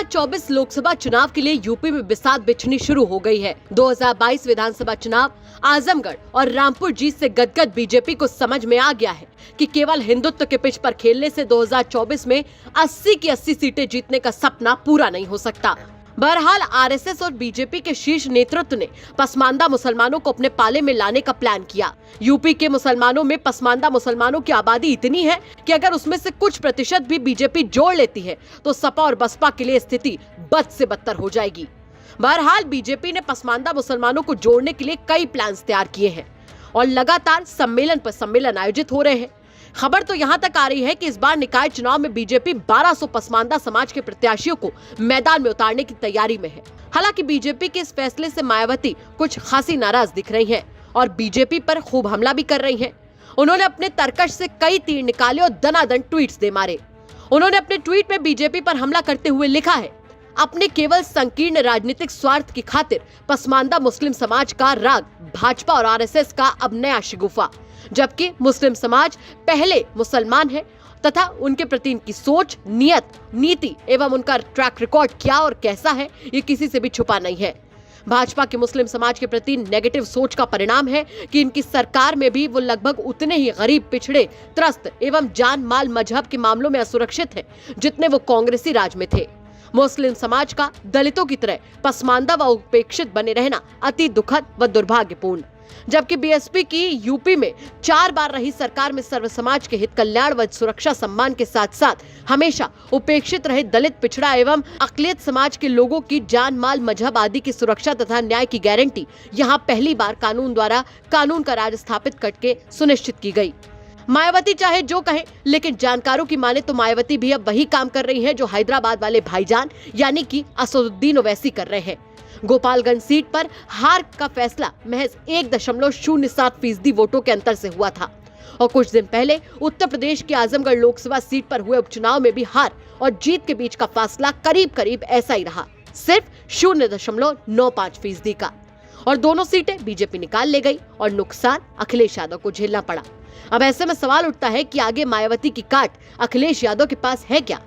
2024 लोकसभा चुनाव के लिए यूपी में बिसात बिछनी शुरू हो गई है। 2022 विधानसभा चुनाव आजमगढ़ और रामपुर जीत से गदगद बीजेपी को समझ में आ गया है कि केवल हिंदुत्व के पिच पर खेलने से 2024 में 80 की 80 सीटें जीतने का सपना पूरा नहीं हो सकता। बहरहाल आरएसएस और बीजेपी के शीर्ष नेतृत्व ने पसमानदा मुसलमानों को अपने पाले में लाने का प्लान किया। यूपी के मुसलमानों में पसमानदा मुसलमानों की आबादी इतनी है कि अगर उसमें से कुछ प्रतिशत भी बीजेपी जोड़ लेती है तो सपा और बसपा के लिए स्थिति बद से बदतर हो जाएगी। बहरहाल बीजेपी ने पसमानदा मुसलमानों को जोड़ने के लिए कई प्लान तैयार किए हैं और लगातार सम्मेलन पर सम्मेलन आयोजित हो रहे हैं। खबर तो यहां तक आ रही है कि इस बार निकाय चुनाव में बीजेपी 1200 पसमानदा समाज के प्रत्याशियों को मैदान में उतारने की तैयारी में है। हालांकि बीजेपी के इस फैसले से मायावती कुछ खासी नाराज दिख रही हैं और बीजेपी पर खूब हमला भी कर रही हैं। उन्होंने अपने तरकश से कई तीर निकाले और दनादन ट्वीट्स दे मारे। उन्होंने अपने ट्वीट में बीजेपी पर हमला करते हुए लिखा है, अपने केवल संकीर्ण राजनीतिक स्वार्थ की खातिर पसमानदा मुस्लिम समाज का राग भाजपा और आरएसएस का अब नया शिगुफा, जबकि मुस्लिम समाज पहले मुसलमान है तथा उनके प्रति इनकी सोच, नियत, नीति एवं उनका ट्रैक रिकॉर्ड क्या और कैसा है ये किसी से भी छुपा नहीं है। भाजपा के मुस्लिम समाज के प्रति नेगेटिव सोच का परिणाम है कि इनकी सरकार में भी वो लगभग उतने ही गरीब, पिछड़े, त्रस्त एवं जान माल मजहब के मामलों में असुरक्षित हैं जितने वो कांग्रेसी राज में थे। मुस्लिम समाज का दलितों की तरह पसमानदा व उपेक्षित बने रहना अति दुखद व दुर्भाग्यपूर्ण। जबकि बीएसपी की यूपी में 4 बार रही सरकार में सर्व समाज के हित, कल्याण व सुरक्षा सम्मान के साथ साथ हमेशा उपेक्षित रहे दलित, पिछड़ा एवं अकलियत समाज के लोगों की जान माल मजहब आदि की सुरक्षा तथा न्याय की गारंटी यहां पहली बार कानून द्वारा कानून का राज स्थापित करके सुनिश्चित की गई। मायावती चाहे जो कहे, लेकिन जानकारों की माने तो मायावती भी अब वही काम कर रही है जो हैदराबाद वाले भाईजान यानी कि असदुद्दीन ओवैसी कर रहे हैं। गोपालगंज सीट पर हार का फैसला महज 1.07% वोटों के अंतर से हुआ था और कुछ दिन पहले उत्तर प्रदेश की आजमगढ़ लोकसभा सीट पर हुए उपचुनाव में भी हार और जीत के बीच का फासला करीब करीब ऐसा ही रहा, सिर्फ 0.95% का, और दोनों सीटें बीजेपी निकाल ले गई और नुकसान अखिलेश यादव को झेलना पड़ा। अब ऐसे में सवाल उठता है कि आगे मायावती की काट अखिलेश यादव के पास है क्या?